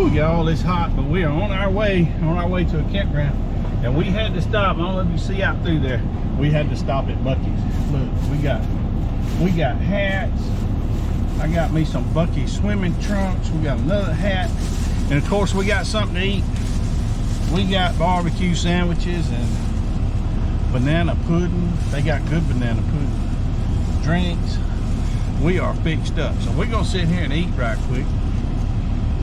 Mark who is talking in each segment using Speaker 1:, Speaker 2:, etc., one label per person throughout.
Speaker 1: Woo, y'all, it's hot, but we are on our way to a campground. And we had to stop. I don't know if you see out through there. We had to stop at Buc-ees. Look, we got hats. I got me some buc-ees swimming trunks. We got another hat. And of course, we got something to eat. We got barbecue sandwiches and banana pudding. They got good banana pudding. Drinks. We are fixed up. So we're gonna sit here and eat right quick.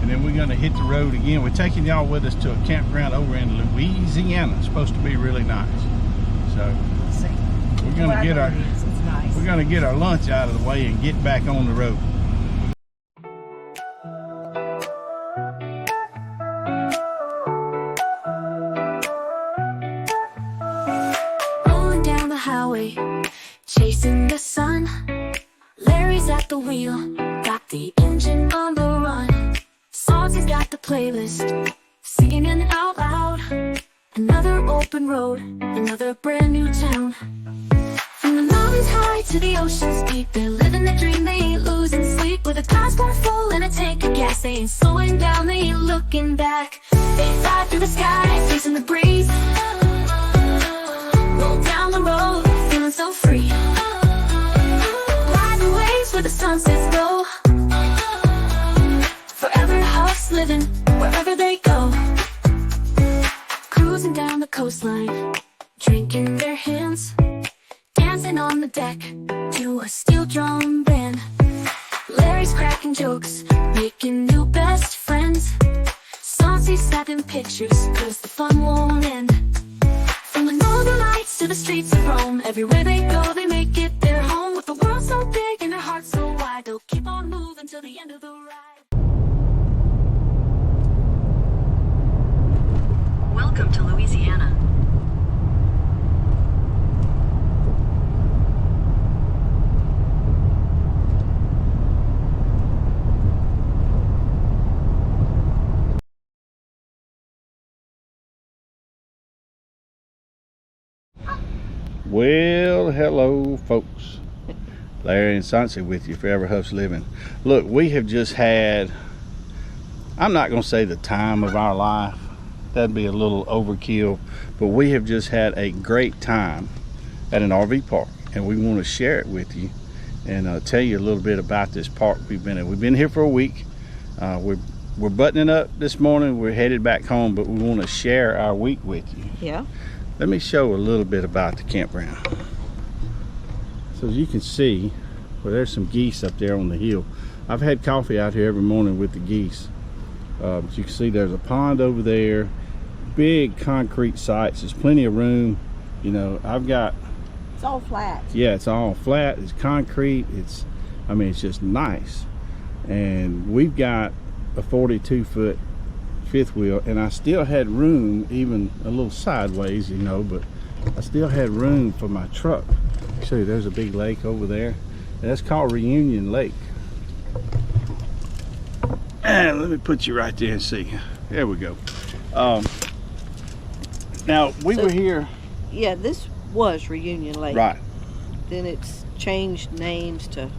Speaker 1: And then we're gonna hit the road again. We're taking y'all with us to a campground over in Louisiana. It's supposed to be really nice. So we're gonna get our lunch out of the way and get back on the road.
Speaker 2: Rolling down the highway, chasing the sun. Larry's at the wheel, got the engine on the run. Salty's got the playlist, singing out loud. Another open road, another brand new town. From the mountains high to the oceans deep, they're living the dream, they ain't losing sleep. With a glass bar full and a tank of gas, they ain't slowing down, they ain't looking back. They fly through the sky, facing the breeze. Roll down the road, feeling so free. Riding waves where the sun sets low. Forever Huff's living, wherever they go. Cruising down the coastline, drinking their hands, dancing on the deck to a steel drum band. Larry's cracking jokes, making new best friends. Saucy snapping pictures, cause the fun won't end. From the northern lights to the streets of Rome, everywhere they go they make it their home. With the world so big and their hearts so wide, they'll keep on moving till the end of the ride.
Speaker 3: Welcome to Louisiana.
Speaker 1: Well, hello folks. Larry and Sansi with you, Forever Huff's Living. Look, we have just had, I'm not going to say the time of our life. That'd be a little overkill. But we have just had a great time at an RV park. And we want to share it with you and tell you a little bit about this park we've been in. We've been here for a week. We're buttoning up this morning. We're headed back home, but we want to share our week with you.
Speaker 4: Yeah.
Speaker 1: Let me show a little bit about the campground. So as you can see, well, there's some geese up there on the hill. I've had coffee out here every morning with the geese. But you can see there's a pond over there, big concrete sites. There's plenty of room. You know,
Speaker 4: It's all flat.
Speaker 1: Yeah, it's all flat. It's concrete. I mean, it's just nice. And we've got a 42-foot fifth wheel, and I still had room, even a little sideways, you know, but I still had room for my truck. See, there's a big lake over there. That's called Reunion Lake. And let me put you right there and see. There we go. Now we were here.
Speaker 4: Yeah, this was Reunion Lake.
Speaker 1: Right.
Speaker 4: Then it's changed names to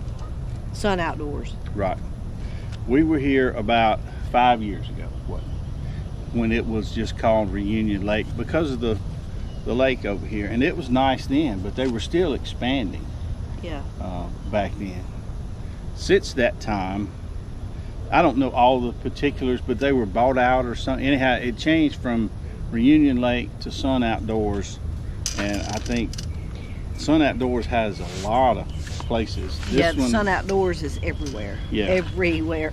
Speaker 4: Sun Outdoors.
Speaker 1: Right. We were here about 5 years ago, when it was just called Reunion Lake because of the lake over here. And it was nice then, but they were still expanding.
Speaker 4: Yeah.
Speaker 1: Back then. Since that time, I don't know all the particulars, but they were bought out or something. Anyhow, it changed from Reunion Lake to Sun Outdoors, and I think Sun Outdoors has a lot of places.
Speaker 4: This one, Sun Outdoors is everywhere.
Speaker 1: Yeah. Everywhere.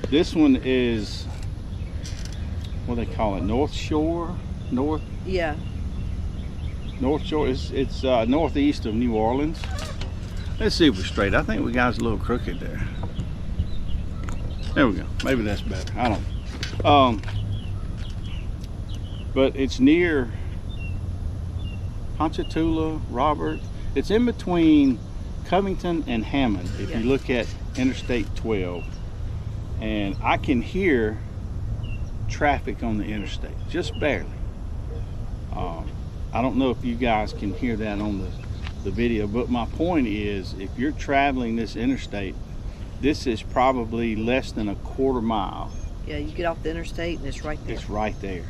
Speaker 1: This one is, what do they call it? North Shore? North?
Speaker 4: Yeah.
Speaker 1: North Shore. It's northeast of New Orleans. Let's see if we're straight. I think we got us a little crooked there. There we go. Maybe that's better. I don't know. But it's near Ponchatoula, Robert. It's in between Covington and Hammond, if you look at Interstate 12. And I can hear traffic on the interstate, just barely. I don't know if you guys can hear that on the video, but my point is, if you're traveling this interstate, this is probably less than a quarter mile
Speaker 4: Yeah, you get off the interstate and it's right there.
Speaker 1: It's right there.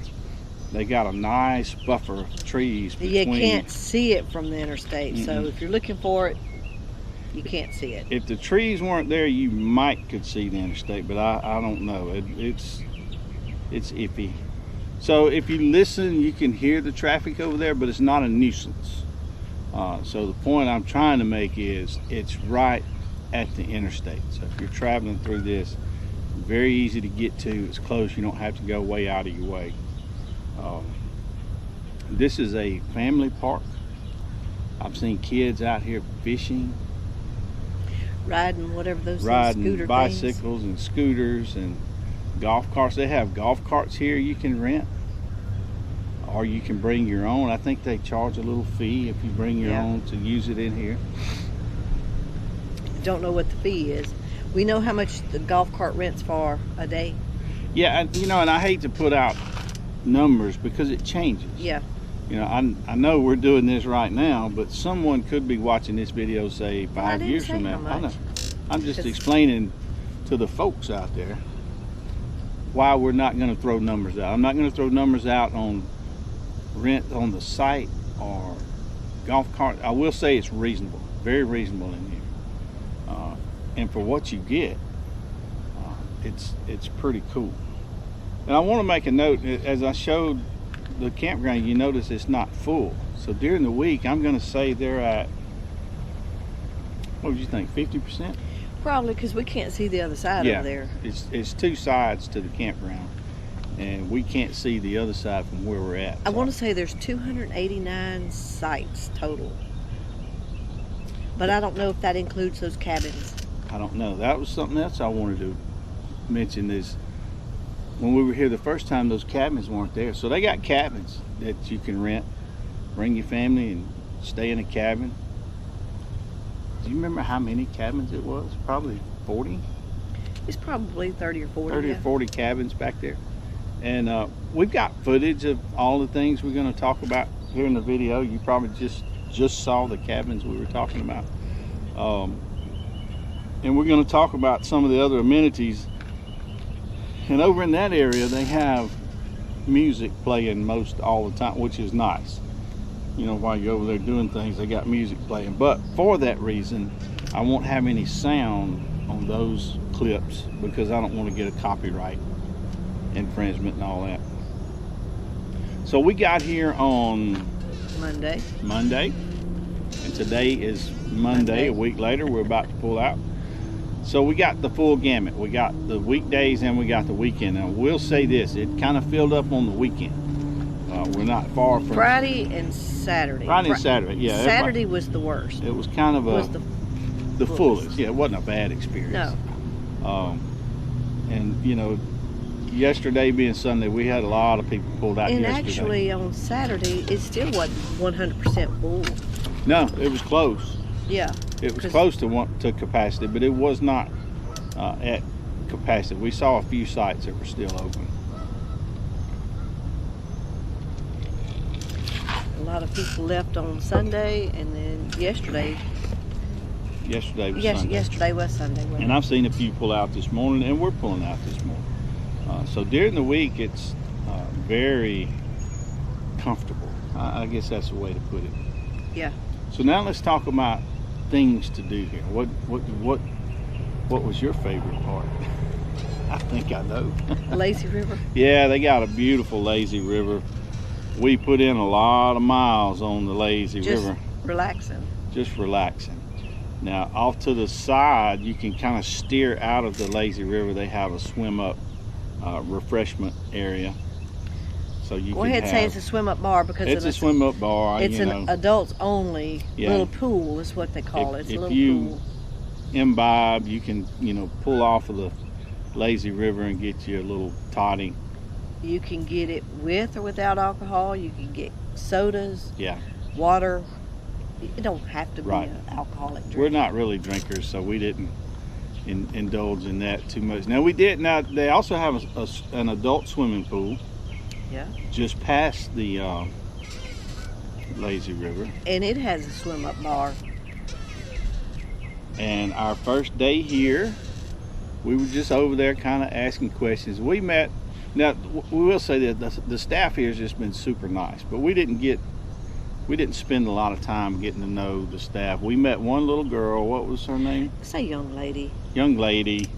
Speaker 1: They got a nice buffer of trees between.
Speaker 4: You can't see it from the interstate, so if you're looking for it, you can't see it.
Speaker 1: If the trees weren't there, you could see the interstate, but I don't know. It's iffy. So if you listen, you can hear the traffic over there, but it's not a nuisance. So the point I'm trying to make is it's right at the interstate. So if you're traveling through this, very easy to get to. It's close. You don't have to go way out of your way. This is a family park. I've seen kids out here fishing,
Speaker 4: Riding whatever those
Speaker 1: riding
Speaker 4: scooter
Speaker 1: bicycles and scooters and golf carts. They have golf carts here you can rent, or you can bring your own. I think they charge a little fee if you bring your own to use it in here.
Speaker 4: Don't know what the fee is. We know how much the golf cart rents for a day.
Speaker 1: Yeah, and, and I hate to put out numbers because it changes.
Speaker 4: Yeah.
Speaker 1: I know we're doing this right now, but someone could be watching this video, say 5 years from now. I know. I'm just explaining to the folks out there why we're not going to throw numbers out. I'm not going to throw numbers out on rent on the site or golf cart. I will say it's reasonable, very reasonable in here, and for what you get, it's pretty cool. And I want to make a note, as I showed the campground, you notice it's not full. So during the week, I'm going to say they're at, what would you think, 50%?
Speaker 4: Probably, because we can't see the other side over there.
Speaker 1: It's two sides to the campground, and we can't see the other side from where we're at.
Speaker 4: I want to say there's 289 sites total, but I don't know if that includes those cabins.
Speaker 1: I don't know. That was something else I wanted to mention is when we were here the first time, those cabins weren't there. So they got cabins that you can rent, bring your family and stay in a cabin. Do you remember how many cabins it was? Probably 40?
Speaker 4: It's probably 30 or 40.
Speaker 1: 30 or 40 cabins back there. And we've got footage of all the things we're going to talk about here in the video. You probably just saw the cabins we were talking about. And we're going to talk about some of the other amenities. And over in that area, they have music playing most all the time, which is nice. While you're over there doing things, they got music playing. But for that reason, I won't have any sound on those clips because I don't want to get a copyright infringement and all that. So we got here on Monday, and today is Monday. A week later, we're about to pull out. So we got the full gamut. We got the weekdays and we got the weekend. And we'll say this, it kind of filled up on the weekend. We're not far from
Speaker 4: Friday and Saturday.
Speaker 1: Friday and Saturday, yeah.
Speaker 4: Saturday was the worst.
Speaker 1: It was kind of the fullest. Yeah, it wasn't a bad experience.
Speaker 4: No.
Speaker 1: And yesterday being Sunday, we had a lot of people pulled out yesterday.
Speaker 4: And actually on Saturday, it still wasn't 100% full.
Speaker 1: No, it was close.
Speaker 4: Yeah.
Speaker 1: It was close to capacity, but it was not at capacity. We saw a few sites that were still open.
Speaker 4: A lot of people left on Sunday, and then yesterday
Speaker 1: was Sunday.
Speaker 4: Yesterday was Sunday.
Speaker 1: And I've seen a few pull out this morning, and we're pulling out this morning. So during the week, it's very comfortable. I guess that's the way to put it.
Speaker 4: Yeah.
Speaker 1: So now let's talk about things to do here. What was your favorite part? I think I know.
Speaker 4: Lazy River.
Speaker 1: Yeah, they got a beautiful lazy river. We put in a lot of miles on the lazy river. Just relaxing. Now off to the side, you can kind of steer out of the lazy river. They have a swim up refreshment area. So you
Speaker 4: Go ahead and say it's a swim up bar because
Speaker 1: it's a swim up bar.
Speaker 4: It's an adults only little pool is what they call it. It's a little pool.
Speaker 1: Imbibe, you can pull off of the lazy river and get you a little toddy.
Speaker 4: You can get it with or without alcohol. You can get sodas, water. It don't have to be an alcoholic drink.
Speaker 1: We're not really drinkers, so we didn't indulge in that too much. Now we did. Now they also have an adult swimming pool.
Speaker 4: Yeah.
Speaker 1: Just past the lazy river.
Speaker 4: And it has a swim up bar.
Speaker 1: And our first day here, we were just over there kind of asking questions. We met, now we will say that the staff here has just been super nice, but we didn't spend a lot of time getting to know the staff. We met one little girl. What was her name?
Speaker 4: It's a young lady.
Speaker 1: Young lady.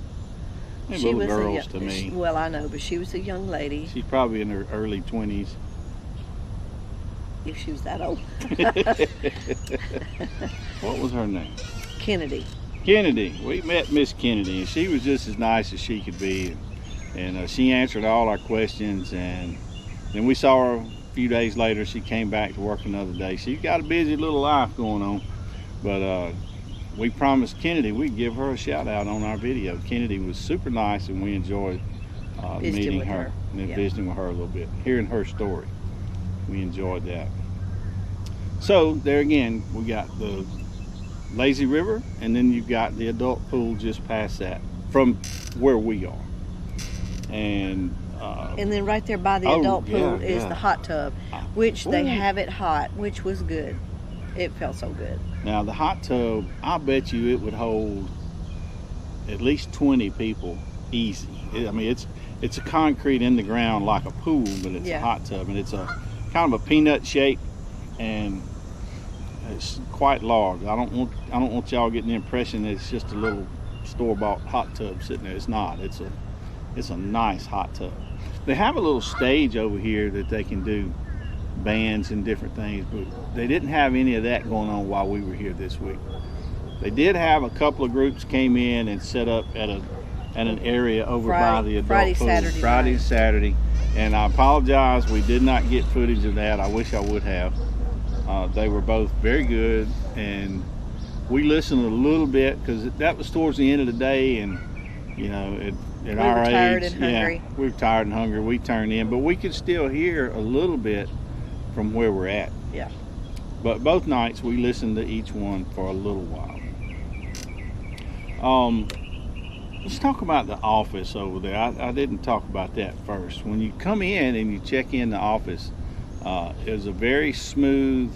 Speaker 1: They're
Speaker 4: She
Speaker 1: little
Speaker 4: was
Speaker 1: girls to me.
Speaker 4: Well, I know, but she was a young lady.
Speaker 1: She's probably in her early 20s.
Speaker 4: If she was that old.
Speaker 1: What was her name?
Speaker 4: Kennedy.
Speaker 1: Kennedy. We met Miss Kennedy, and she was just as nice as she could be, and she answered all our questions. And then we saw her a few days later. She came back to work another day. She's got a busy little life going on, but we promised Kennedy we'd give her a shout out on our video. Kennedy was super nice, and we enjoyed meeting her and then visiting with her a little bit, hearing her story. We enjoyed that. So there again, we got the lazy river, and then you've got the adult pool just past that from where we are. And
Speaker 4: then right there by the adult pool is the hot tub, which they have it hot, which was good. It felt so good. Now
Speaker 1: the hot tub, I bet you it would hold at least 20 people easy. I mean, it's a concrete in the ground like a pool, but it's a hot tub, and it's a kind of a peanut shape, and it's quite large. I don't want y'all getting the impression that it's just a little store-bought hot tub sitting there. It's not. It's a nice hot tub. They have a little stage over here that they can do bands and different things, but they didn't have any of that going on while we were here this week. They did have a couple of groups came in and set up at an area over by the adult pool. Friday, Saturday. And I apologize, we did not get footage of that. I wish I would have. They were both very good, and we listened a little bit because that was towards the end of the day, and you know, at our age,
Speaker 4: tired and hungry.
Speaker 1: We were tired and hungry. We turned in, but we could still hear a little bit from where we're at.
Speaker 4: Yeah.
Speaker 1: But both nights we listened to each one for a little while. Let's talk about the office over there. I didn't talk about that first. When you come in and you check in the office, it was a very smooth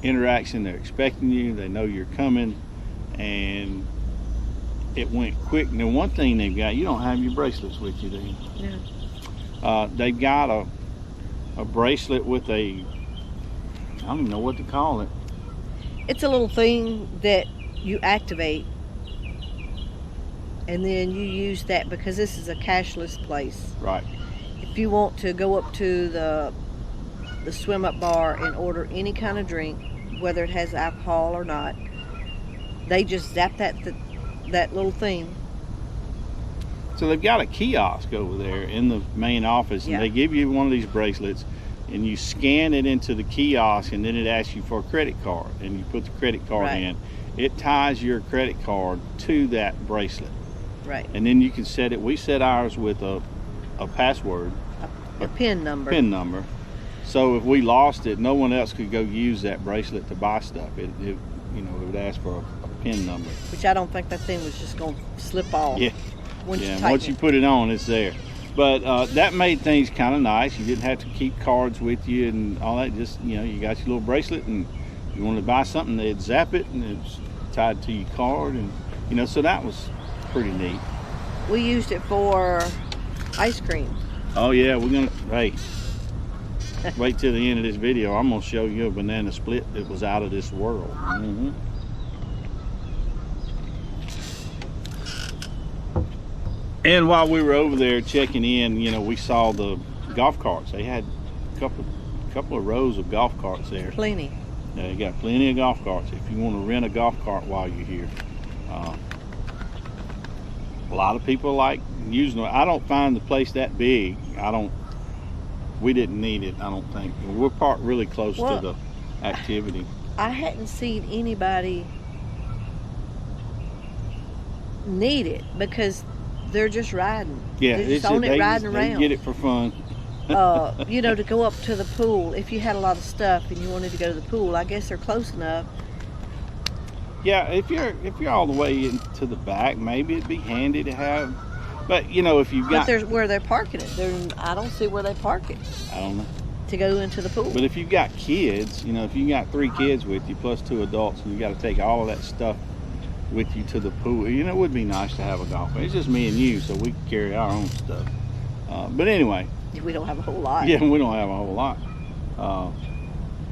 Speaker 1: interaction. They're expecting you. They know you're coming, and it went quick. Now, one thing they've got, you don't have your bracelets with you, do you?
Speaker 4: No.
Speaker 1: They've got a bracelet with I don't even know what to call it.
Speaker 4: It's a little thing that you activate, and then you use that because this is a cashless place.
Speaker 1: Right.
Speaker 4: If you want to go up to the swim up bar and order any kind of drink, whether it has alcohol or not, they just zap that little thing.
Speaker 1: So they've got a kiosk over there in the main office, and they give you one of these bracelets, and you scan it into the kiosk, and then it asks you for a credit card, and you put the credit card in. It ties your credit card to that bracelet.
Speaker 4: Right.
Speaker 1: And then you can set it. We set ours with a password,
Speaker 4: a PIN number.
Speaker 1: PIN number. So if we lost it, no one else could go use that bracelet to buy stuff. It would ask for a PIN number.
Speaker 4: Which I don't think that thing was just going to slip off.
Speaker 1: Yeah.
Speaker 4: Once
Speaker 1: you put it on, it's there. But that made things kind of nice. You didn't have to keep cards with you and all that. Just, you got your little bracelet, and you wanted to buy something, they'd zap it, and it's tied to your card, and so that was pretty neat.
Speaker 4: We used it for ice cream.
Speaker 1: Oh yeah, hey, wait till the end of this video. I'm gonna show you a banana split that was out of this world. And while we were over there checking in, we saw the golf carts. They had a couple of rows of golf carts there.
Speaker 4: Plenty.
Speaker 1: Yeah, you got plenty of golf carts if you want to rent a golf cart while you're here. A lot of people like using it. I don't find the place that big. We didn't need it, I don't think. We're parked really close to the activity.
Speaker 4: I hadn't seen anybody need it because they're just riding.
Speaker 1: Yeah,
Speaker 4: they're just on it, riding around.
Speaker 1: They get it for fun.
Speaker 4: To go up to the pool, if you had a lot of stuff and you wanted to go to the pool, I guess they're close enough.
Speaker 1: Yeah, if you're all the way into the back, maybe it'd be handy to have. But if you've got.
Speaker 4: But there's where they're parking it. I don't see where they park it.
Speaker 1: I don't know.
Speaker 4: To go into the pool.
Speaker 1: But if you've got kids, if you got 3 kids with you plus 2 adults, and you got to take all of that stuff with you to the pool. You know, it would be nice to have a golf cart. It's just me and you, so we can carry our own stuff. But anyway.
Speaker 4: We don't have a whole lot.
Speaker 1: Yeah, we don't have a whole lot.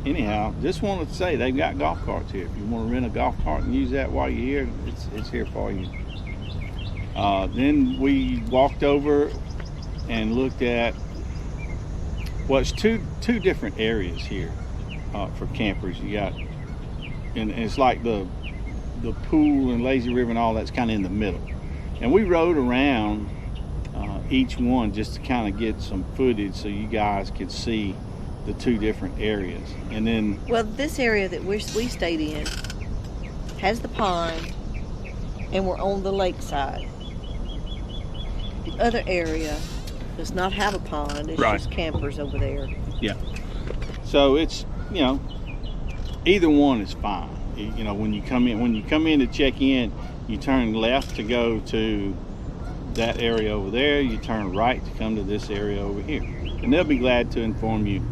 Speaker 1: Anyhow, just wanted to say they've got golf carts here. If you want to rent a golf cart and use that while you're here, it's here for you. Then we walked over and looked at it's two different areas here for campers. You got, and it's like the pool and lazy river and all that's kind of in the middle. And we rode around each one just to kind of get some footage so you guys could see the two different areas. And then,
Speaker 4: well, this area that we stayed in has the pond, and we're on the lakeside. The other area does not have a pond. It's
Speaker 1: right.
Speaker 4: Just campers over there.
Speaker 1: Yeah. So it's, you know, either one is fine. You know, when you come in to check in, you turn left to go to that area over there. You turn right to come to this area over here, and they'll be glad to inform you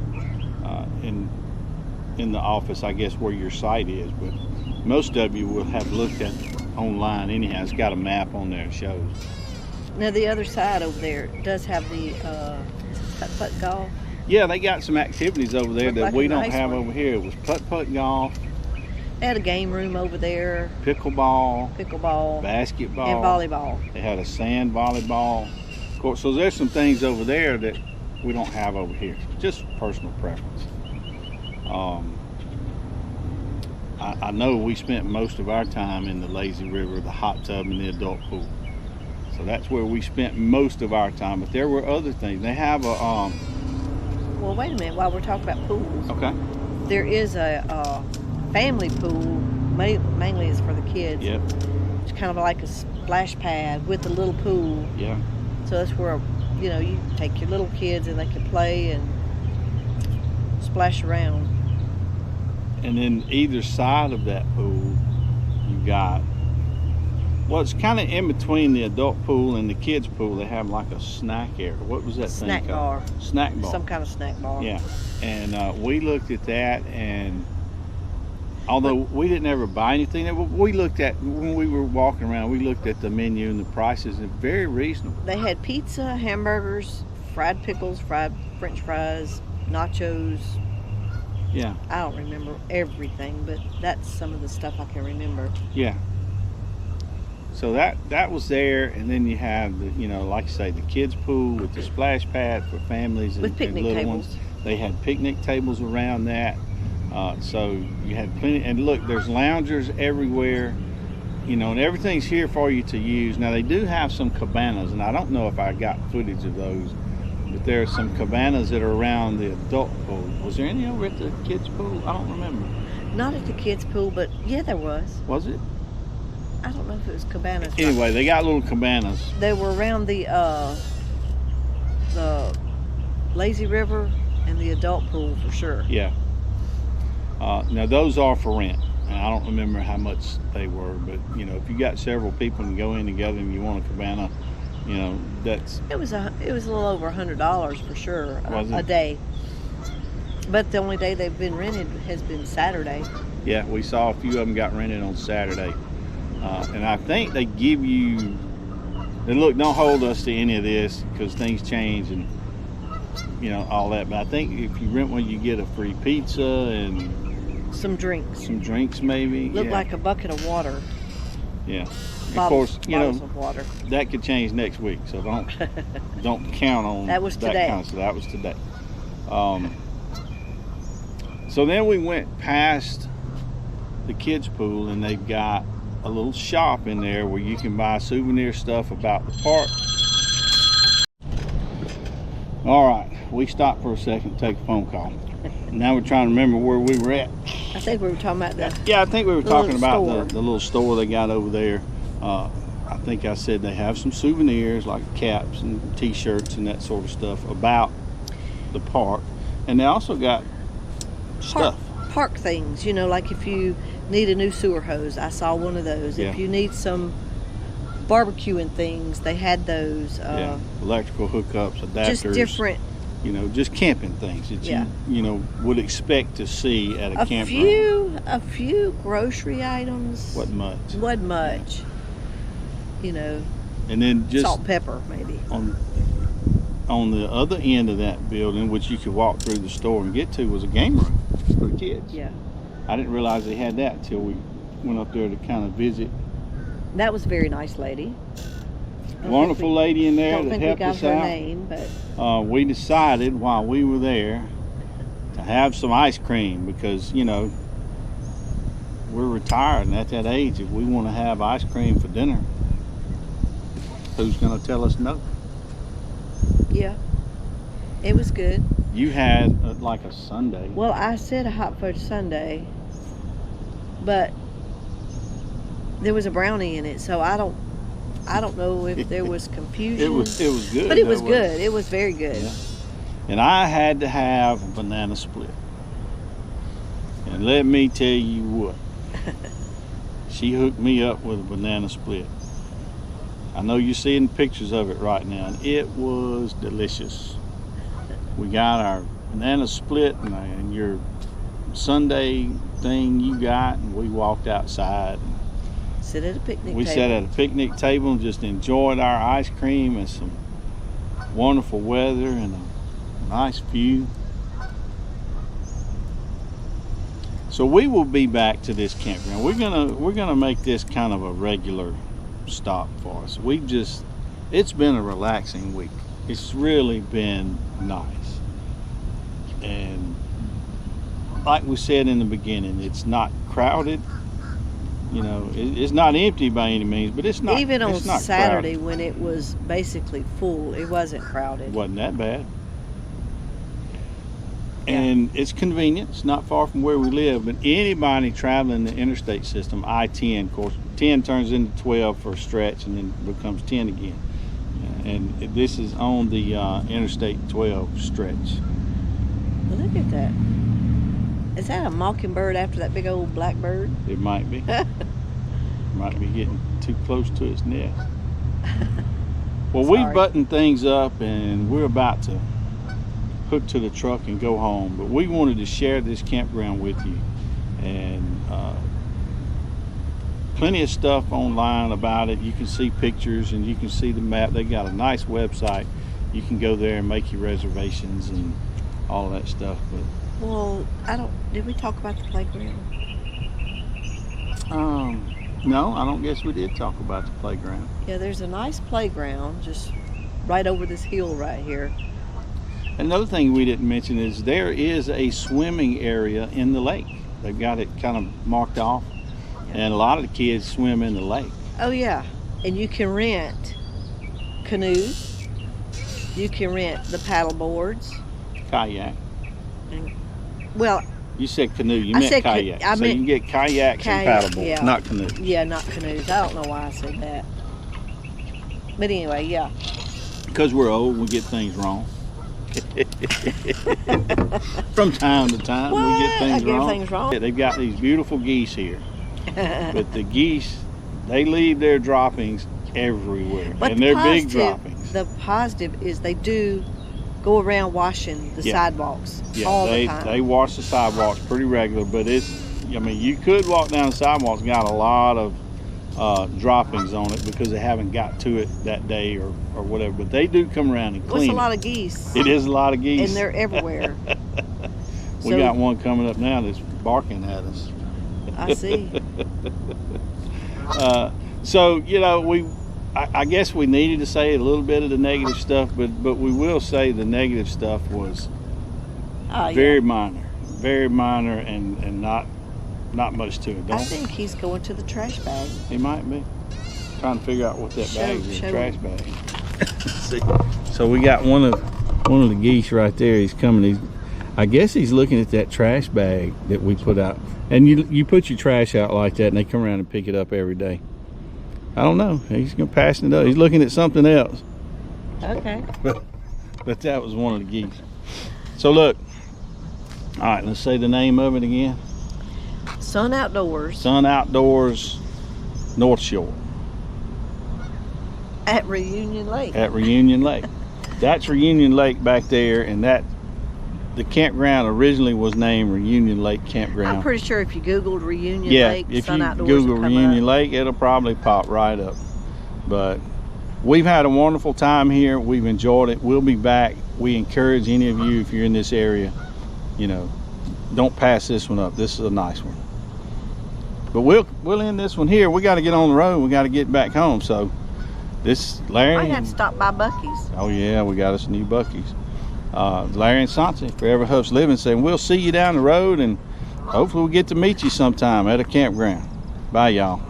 Speaker 1: in the office, I guess, where your site is. But most of you will have looked at it online anyhow. It's got a map on there that shows.
Speaker 4: Now the other side over there does have the putt-putt golf.
Speaker 1: Yeah, they got some activities over there that
Speaker 4: like
Speaker 1: we
Speaker 4: a
Speaker 1: don't
Speaker 4: nice
Speaker 1: have
Speaker 4: one.
Speaker 1: Over here. It was putt-putt golf,
Speaker 4: They had a game room over there,
Speaker 1: pickleball,
Speaker 4: basketball,
Speaker 1: basketball,
Speaker 4: and volleyball.
Speaker 1: They had a sand volleyball. Of course, so there's some things over there that we don't have over here. Just personal preference. I know we spent most of our time in the lazy river, the hot tub, and the adult pool. So that's where we spent most of our time. But there were other things. They have a
Speaker 4: Well, wait a minute. While we're talking about pools,
Speaker 1: okay.
Speaker 4: there is a family pool. Mainly is for the kids.
Speaker 1: Yep.
Speaker 4: It's kind of like a splash pad with a little pool.
Speaker 1: Yeah.
Speaker 4: So that's where, you know, you take your little kids and they can play and splash around.
Speaker 1: And then either side of that pool, you got, well, it's kind of in between the adult pool and the kids pool. They have like a snack area. What was that
Speaker 4: Snack
Speaker 1: thing called?
Speaker 4: bar.
Speaker 1: Snack bar.
Speaker 4: Some kind of snack bar.
Speaker 1: Yeah. And we looked at that, and although we didn't ever buy anything, we looked at, when we were walking around, we looked at the menu and the prices, and very reasonable.
Speaker 4: They had pizza, hamburgers, fried pickles, fried French fries, nachos.
Speaker 1: Yeah.
Speaker 4: I don't remember everything, but that's some of the stuff I can remember.
Speaker 1: Yeah. So that was there, and then you have the, you know, like I say, the kids pool with the splash pad for families and,
Speaker 4: With picnic
Speaker 1: little
Speaker 4: tables.
Speaker 1: ones. They had picnic tables around that. So you had plenty, and look, there's loungers everywhere, you know, and everything's here for you to use. Now they do have some cabanas, and I don't know if I got footage of those, but there are some cabanas that are around the adult pool. Was there any over at the kids pool? I don't remember.
Speaker 4: Not at the kids' pool, but yeah, there was.
Speaker 1: Was it?
Speaker 4: I don't know if it was cabanas.
Speaker 1: Anyway, they got little cabanas.
Speaker 4: They were around the lazy river and the adult pool for sure.
Speaker 1: Yeah. Now those are for rent. And I don't remember how much they were, but you know, if you got several people and go in together and you want a cabana, you know, that's.
Speaker 4: It was a little over $100 for sure a day. But the only day they've been rented has been Saturday.
Speaker 1: Yeah, we saw a few of them got rented on Saturday, and I think they give you. And look, don't hold us to any of this because things change and you know all that. But I think if you rent one, you get a free pizza and
Speaker 4: some drinks.
Speaker 1: Some drinks maybe.
Speaker 4: Looked like a bucket of water.
Speaker 1: Yeah.
Speaker 4: Bottles,
Speaker 1: of course, you know
Speaker 4: of water.
Speaker 1: that could change next week, so don't count on
Speaker 4: that. Was today.
Speaker 1: Kind of, so that was today. So then we went past the kids pool, and they've got a little shop in there where you can buy souvenir stuff about the park. All right, we stopped for a second to take a phone call. Now we're trying to remember where we were at.
Speaker 4: I think we were talking about that.
Speaker 1: Yeah, I think we were talking about
Speaker 4: store.
Speaker 1: the little store they got over there. I think I said they have some souvenirs like caps and t-shirts and that sort of stuff about the park. And they also got stuff.
Speaker 4: Park things, you know, like if you need a new sewer hose, I saw one of those.
Speaker 1: Yeah.
Speaker 4: If you need some barbecuing things, they had those.
Speaker 1: Yeah, electrical hookups, adapters.
Speaker 4: Just different
Speaker 1: you know, just camping things that you know, would expect to see at a campground.
Speaker 4: A few grocery items.
Speaker 1: Wasn't much.
Speaker 4: Wasn't much. You know.
Speaker 1: And then just
Speaker 4: salt, pepper, maybe.
Speaker 1: On the other end of that building, which you could walk through the store and get to, was a game room for the kids.
Speaker 4: Yeah.
Speaker 1: I didn't realize they had that until we went up there to kind of visit.
Speaker 4: That was a very nice lady.
Speaker 1: Wonderful lady in there
Speaker 4: that helped us out. Name, but
Speaker 1: we decided while we were there to have some ice cream because, you know, we're retired and at that age, if we want to have ice cream for dinner, who's going to tell us no?
Speaker 4: Yeah, it was good.
Speaker 1: You had like a sundae.
Speaker 4: Well, I said a hot fudge sundae, but there was a brownie in it, so I don't know if there was confusion.
Speaker 1: It was good.
Speaker 4: But it was good. It was very good.
Speaker 1: Yeah. And I had to have a banana split. And let me tell you what, she hooked me up with a banana split. I know you're seeing pictures of it right now, and it was delicious. We got our banana split and your sundae thing you got, and we walked outside.
Speaker 4: Sit at a picnic table.
Speaker 1: We sat at a picnic table and just enjoyed our ice cream and some wonderful weather and a nice view. So we will be back to this campground. We're gonna make this kind of a regular stop for us. It's been a relaxing week. It's really been nice. And like we said in the beginning, it's not crowded. You know, it's not empty by any means, but it's not.
Speaker 4: Even on
Speaker 1: it's not
Speaker 4: Saturday
Speaker 1: crowded.
Speaker 4: when it was basically full, it wasn't crowded.
Speaker 1: It wasn't that bad. And it's convenient. It's not far from where we live. But anybody traveling the interstate system, I-10, of course, 10 turns into 12 for a stretch and then becomes 10 again. And this is on the Interstate 12 stretch.
Speaker 4: Well, look at that. Is that a mockingbird after that big old blackbird?
Speaker 1: It might be. Might be getting too close to its nest. Well, we've buttoned things up and we're about to hook to the truck and go home. But we wanted to share this campground with you. And plenty of stuff online about it. You can see pictures and you can see the map. They got a nice website. You can go there and make your reservations and all of that stuff. But
Speaker 4: well, did we talk about the playground?
Speaker 1: No, I don't guess we did talk about the playground.
Speaker 4: Yeah, there's a nice playground just right over this hill right here.
Speaker 1: Another thing we didn't mention is there is a swimming area in the lake. They've got it kind of marked off, and a lot of the kids swim in the lake.
Speaker 4: Oh yeah, and you can rent canoes. You can rent the paddle boards.
Speaker 1: Kayak.
Speaker 4: Well,
Speaker 1: you said canoe. You meant kayak. So you can get kayaks and paddle boards, not canoes.
Speaker 4: Yeah, not canoes. I don't know why I said that. But anyway, yeah.
Speaker 1: Because we're old, we get things wrong. From time to time, we get things wrong. Yeah, they've got these beautiful geese here. But the geese, they leave their droppings everywhere.
Speaker 4: But
Speaker 1: and they're big droppings.
Speaker 4: The positive is they do go around washing the sidewalks all the time.
Speaker 1: They wash the sidewalks pretty regular, but you could walk down the sidewalks, got a lot of droppings on it because they haven't got to it that day or whatever, but they do come around and clean.
Speaker 4: It's a lot of geese.
Speaker 1: It is a lot of geese.
Speaker 4: And they're everywhere.
Speaker 1: We got one coming up now that's barking at us.
Speaker 4: I see.
Speaker 1: So, you know, I guess we needed to say a little bit of the negative stuff, but we will say the negative stuff was very minor and not much to it.
Speaker 4: I think he's going to the trash bag.
Speaker 1: He might be. Trying to figure out what that bag is. Trash bag. See. So we got one of the geese right there. He's coming. I guess he's looking at that trash bag that we put out. And you put your trash out like that, and they come around and pick it up every day. I don't know. He's gonna pass it up. He's looking at something else.
Speaker 4: Okay.
Speaker 1: But that was one of the geese. So look. All right. Let's say the name of it again.
Speaker 4: Sun Outdoors.
Speaker 1: Sun Outdoors Northshore.
Speaker 4: At Reunion Lake.
Speaker 1: At Reunion Lake. That's Reunion Lake back there, and that the campground originally was named Reunion Lake Campground.
Speaker 4: I'm pretty sure if you Googled Reunion Lake,
Speaker 1: if
Speaker 4: Sun
Speaker 1: you
Speaker 4: Outdoors
Speaker 1: Google
Speaker 4: will come
Speaker 1: Reunion
Speaker 4: up.
Speaker 1: Lake, it'll probably pop right up. But we've had a wonderful time here. We've enjoyed it. We'll be back. We encourage any of you, if you're in this area, you know, don't pass this one up. This is a nice one. But we'll end this one here. We got to get on the road. We got to get back home. So this Larry.
Speaker 4: Might have to stop by Buc-ees.
Speaker 1: Oh yeah, we got us new buc-ees. Larry and Santi, Forever Huff's Living, saying we'll see you down the road, and hopefully we'll get to meet you sometime at a campground. Bye, y'all.